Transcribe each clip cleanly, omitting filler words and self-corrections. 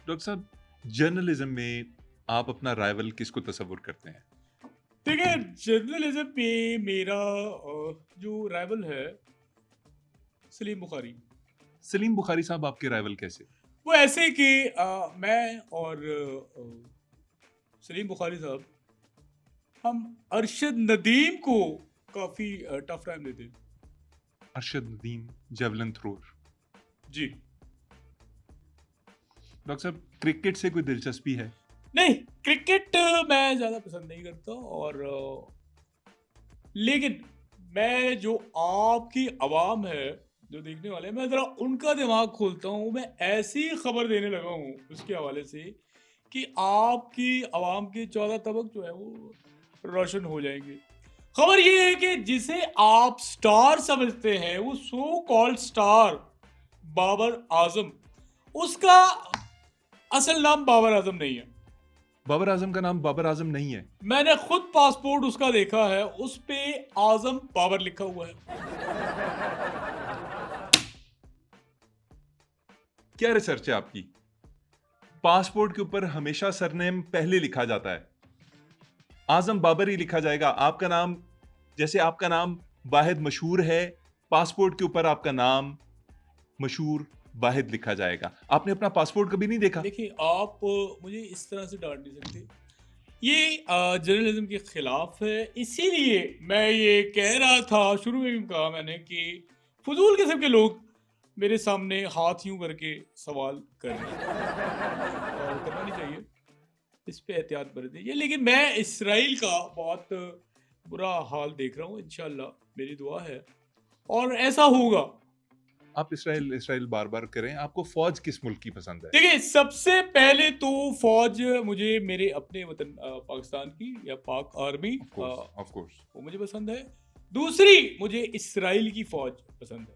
Doctor साहब, journalism में आप अपना राइवल किसको तस्वुर करते हैं? देखिए, जर्नलिज्म में मेरा जो राइवल है सलीम बुखारी। सलीम बुखारी साहब आपके राइवल कैसे? वो ऐसे कि मैं और सलीम बुखारी साहब हम अरशद नदीम को काफ़ी टफ टाइम देते हैं। Arshad Nadeem, javelin thrower. जी। डॉक्टर साहब, क्रिकेट से कोई दिलचस्पी है? नहीं, क्रिकेट मैं ज़्यादा पसंद नहीं करता और लेकिन मैं जो आपकी आवाम है, जो देखने वाले हैं, मैं ज़रा उनका दिमाग खोलता हूँ। मैं ऐसी खबर देने लगा हूँ उसके हवाले से कि आपकी आवाम के 14 तबक जो है वो रोशन हो जाएंगे। खबर ये है कि जिसे आप स्टार समझते हैं, वो so called star Babar Azam, उसका असल नाम बाबर आजम नहीं है। बाबर आजम का नाम बाबर आजम नहीं है। मैंने खुद पासपोर्ट उसका देखा है, उस पे आजम बाबर लिखा हुआ है। क्या रिसर्च है आपकी? पासपोर्ट के ऊपर हमेशा सरनेम पहले लिखा जाता है। आजम बाबर ही लिखा जाएगा। आपका नाम, जैसे आपका नाम वाहिद मशहूर है, पासपोर्ट के ऊपर आपका नाम मशहूर वाहिद लिखा जाएगा। आपने अपना पासपोर्ट कभी नहीं देखा? देखिए, आप मुझे इस तरह से डांट नहीं सकते। ये जर्नलिज्म के खिलाफ है, इसीलिए मैं ये कह रहा था, शुरू में भी कहा मैंने कि फजूल किस्म के लोग मेरे सामने हाथ यूं करके सवाल कर रहे हैं और करना नहीं चाहिए। इस पे एहतियात बरतिए। लेकिन मैं इसराइल का बहुत बुरा हाल देख रहा हूँ। इंशाल्लाह मेरी दुआ है और ऐसा होगा। आप इसराइल इसराइल बार-बार करें। आपको फ़ौज किस मुल्क की पसंद है? देखिए, सबसे पहले तो फ़ौज मुझे मेरे अपने वतन पाकिस्तान की या पाक army of course, of course. वो मुझे पसंद है। दूसरी मुझे इसराइल की फ़ौज पसंद है।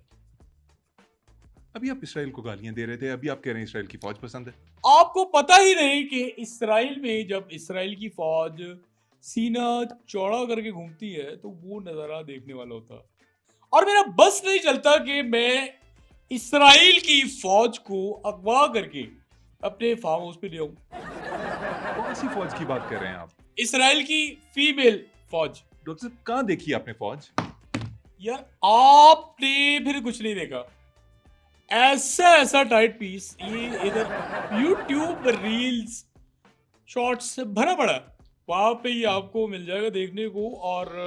अभी आप इसराइल को गालियाँ दे रहे थे, अभी आप कह रहे हैं इसराइल की फ़ौज पसंद है। आपको पता ही नहीं कि इसराइल में जब इसराइल की फ़ौज सीना चौड़ा करके घूमती है, तो वो नज़ारा देखने वाला होता है। और मेरा बस नहीं चलता कि मैं इसराइल की फ़ौज को अगवा करके अपने फार्म हाउस पे ले आऊँ। कौन-सी फ़ौज की बात कर रहे हैं आप? इसराइल की फीमेल फ़ौज। डॉक्टर साहब, कहाँ देखी आपने फ़ौज? यार, आपने फिर कुछ नहीं देखा। ऐसा ऐसा टाइट पीस ये इधर यूट्यूब रील्स शॉर्ट्स से भरा पड़ा है। वहां पे ही आपको मिल जाएगा देखने को और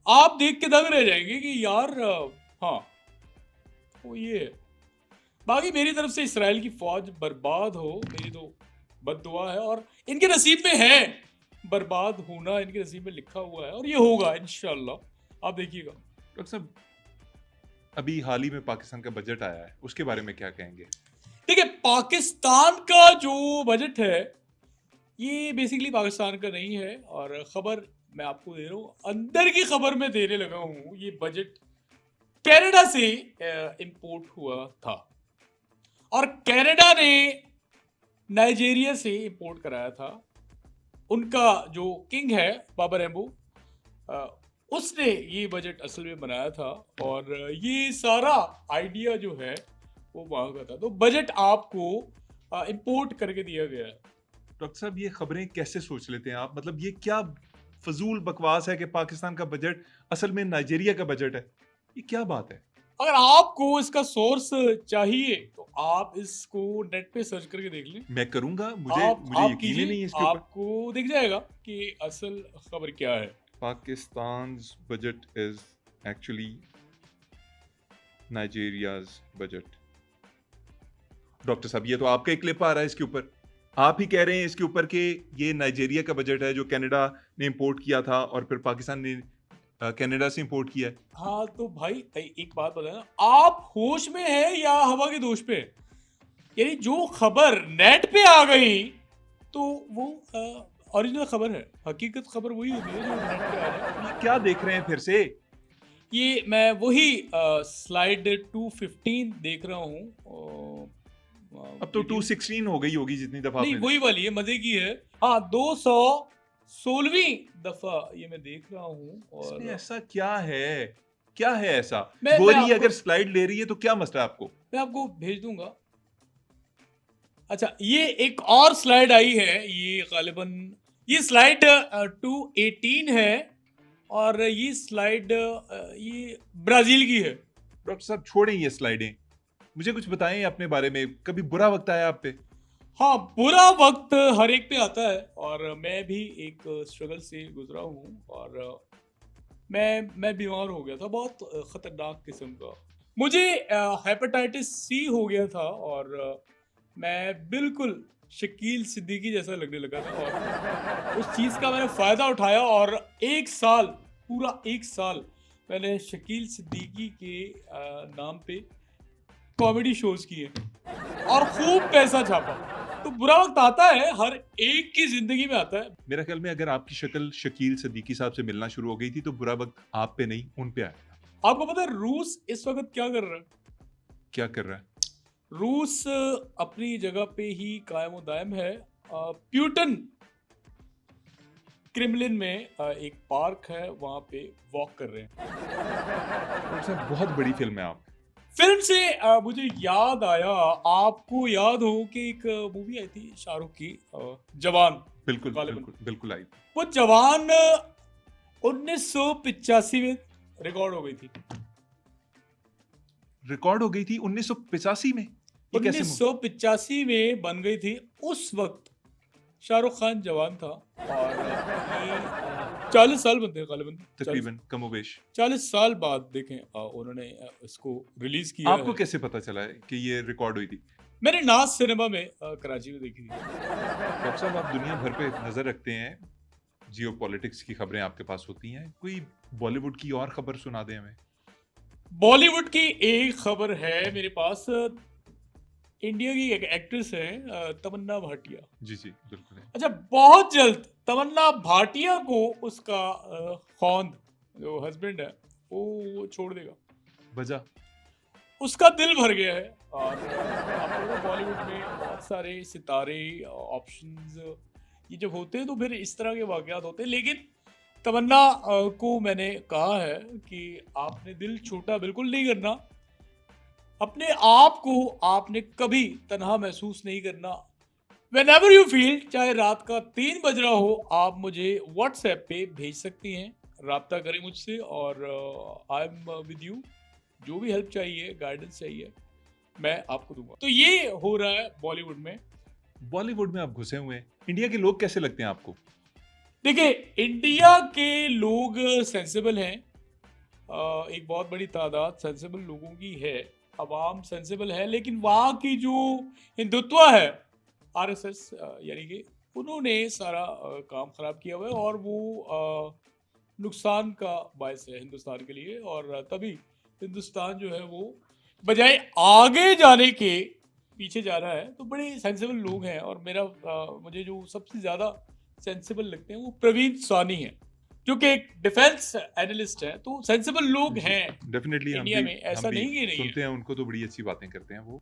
आप देख के दंग रह जाएंगे कि यार हाँ, वो ये है। बाकी मेरी तरफ से इसराइल की फौज बर्बाद हो, मेरी तो बद्दुआ है और इनके नसीब में है। बर्बाद होना इनके नसीब में लिखा हुआ है और ये होगा इंशाल्लाह, आप देखिएगा। डॉक्टर साहब, अभी हाल ही में पाकिस्तान का बजट आया है, उसके बारे में क्या कहेंगे? देखिए, पाकिस्तान का जो बजट है, ये बेसिकली पाकिस्तान का नहीं है और खबर मैं आपको दे रहा हूँ, अंदर की खबर मैं देने लगा हूँ। ये बजट कनाडा से इंपोर्ट हुआ था और कनाडा ने नाइजीरिया से इंपोर्ट कराया था। उनका जो किंग है बाबर एम्बू, अ, उसने ये बजट असल में बनाया था और ये सारा आइडिया जो है वो वहाँ का था। तो बजट आपको इंपोर्ट करके दिया गया है। डॉक्टर साहब, ये खबरें कैसे सोच लेते हैं आप? मतलब ये क्या फ़ज़ूल बकवास है कि पाकिस्तान का बजट असल में नाइजीरिया का बजट है। ये क्या बात है? अगर आपको इसका सोर्स चाहिए तो आप इसको नेट पे सर्च करके देख लें। मैं करूँगा, मुझे मुझे आप यकीन ही कीजिए, नहीं है इसके ऊपर। आपको दिख जाएगा कि असल खबर क्या है। Pakistan's budget is actually Nigeria's budget. Doctor साहब, ये तो आपका ही क्लिप आ रहा है इसके ऊपर। आप ही कह रहे हैं इसके ऊपर कि ये नाइजीरिया का बजट है जो कनाडा ने इंपोर्ट किया था और फिर पाकिस्तान ने कनाडा से इंपोर्ट किया है। हाँ, तो भाई एक बात बताना, आप होश में है या हवा के दोष पे? यानी जो खबर नेट पे आ गई तो वो ओरिजिनल खबर है। हकीकत खबर वही होती है जो नेट पे आ जाए। ये क्या देख रहे हैं फिर से? ये मैं वही स्लाइड 215 देख रहा हूँ। अब तो वीडियो 216 हो गई होगी जितनी दफ़ा नहीं, आपने वही वाली है, मजे की है। हाँ, 216वीं दफा ये मैं देख रहा हूँ इसमें और ऐसा क्या है? क्या है ऐसा? मैं गोरी आपको अगर स्लाइड ले रही है तो क्या मसला है आपको? मैं आपको भेज दूंगा। अच्छा, ये एक और स्लाइड आई है, ये गालिबन ये स्लाइड 218 है और ये स्लाइड ये ब्राजील की है। डॉक्टर साहब छोड़ें ये स्लाइडें, मुझे कुछ बताएं अपने बारे में। कभी बुरा वक्त आया आप पे? हाँ, बुरा वक्त हर एक पे आता है और मैं भी एक स्ट्रगल से गुजरा हूँ और मैं बीमार हो गया था, बहुत खतरनाक किस्म का। मुझे हेपेटाइटिस सी हो गया था और मैं बिल्कुल शकील सिद्दीकी जैसा लगने लगा था और उस चीज़ का मैंने फ़ायदा उठाया और 1 साल, पूरा 1 साल मैंने शकील सिद्दीकी के नाम पे कॉमेडी शोज़ किए और खूब पैसा छापा। तो बुरा वक़्त आता है, हर एक की ज़िंदगी में आता है। मेरा ख्याल में अगर आपकी शक्ल शकील सिद्दीकी साहब से मिलना शुरू हो गई थी तो बुरा वक्त आप पे नहीं उन पे आया। आपको पता है रूस इस वक़्त क्या कर रहा है? क्या कर रहा है? रूस अपनी जगह पे ही कायम और दायम है। प्यूटन क्रेमलिन में एक पार्क है, वहाँ पे वॉक कर रहे हैं। डॉक्टर साहब बहुत बड़ी फिल्म है आप। फिल्म से मुझे याद आया, आपको याद हो कि एक मूवी आई थी शाहरुख की, जवान। बिल्कुल गालिबन। बिल्कुल बिल्कुल आई। वो जवान 1985 में रिकॉर्ड हो गई थी। रिकॉर्ड हो गई थी 1985 में। ये कैसे 1985 में बन गई थी। उस वक्त शाहरुख खान जवान था और ये 40 साल बनते हैं गालिबन, तकरीबन कमोबेश। 40 साल बाद देखें उन्होंने इसको रिलीज किया आपको है। कैसे पता चला है कि ये रिकॉर्ड हुई थी? मैंने नाज सिनेमा में कराची में देखी थी। डॉक्टर साहब आप दुनिया भर पे नजर रखते हैं, जियो पॉलिटिक्स की खबरें आपके पास होती हैं, कोई बॉलीवुड की और खबर सुना दें हमें। बॉलीवुड की एक खबर है मेरे पास। इंडिया की एक एक्ट्रेस है तमन्ना भाटिया। जी जी बिल्कुल है। अच्छा, बहुत जल्द तमन्ना भाटिया को उसका खौंद जो हस्बैंड है वो छोड़ देगा। वजह? उसका दिल भर गया है और आपको बॉलीवुड में बहुत सारे सितारे ऑप्शंस ये जब होते हैं तो फिर इस तरह के वाकयात होते हैं, लेकिन तमन्ना को मैंने कहा है कि आपने दिल छोटा बिल्कुल नहीं करना, अपने आप को आपने कभी तन्हा महसूस नहीं करना। Whenever you feel, चाहे रात का 3 बज रहा हो, आप मुझे व्हाट्सएप पे भेज सकती हैं, राब्ता करें मुझसे और आई एम विद यू। जो भी हेल्प चाहिए, गाइडेंस चाहिए, मैं आपको दूंगा। तो ये हो रहा है बॉलीवुड में। बॉलीवुड में आप घुसे हुए हैं, इंडिया के लोग कैसे लगते हैं आपको? देखिए, इंडिया के लोग सेंसिबल हैं। एक बहुत बड़ी तादाद सेंसिबल लोगों की है, अवाम सेंसिबल है, लेकिन वहाँ की जो हिंदुत्व है, आरएसएस यानी कि उन्होंने सारा काम खराब किया हुआ है और वो नुकसान का बायस है हिंदुस्तान के लिए और तभी हिंदुस्तान जो है वो बजाय आगे जाने के पीछे जा रहा है। तो बड़े सेंसिबल लोग हैं और मुझे जो सबसे ज़्यादा सेंसिबल लगते हैं वो प्रवीण सानी है, जो कि एक डिफेंस एनालिस्ट है। तो सेंसिबल लोग हैं डेफिनेटली। इंडिया में, ऐसा नहीं कि नहीं है। सुनते हैं उनको तो बड़ी अच्छी बातें करते हैं वो।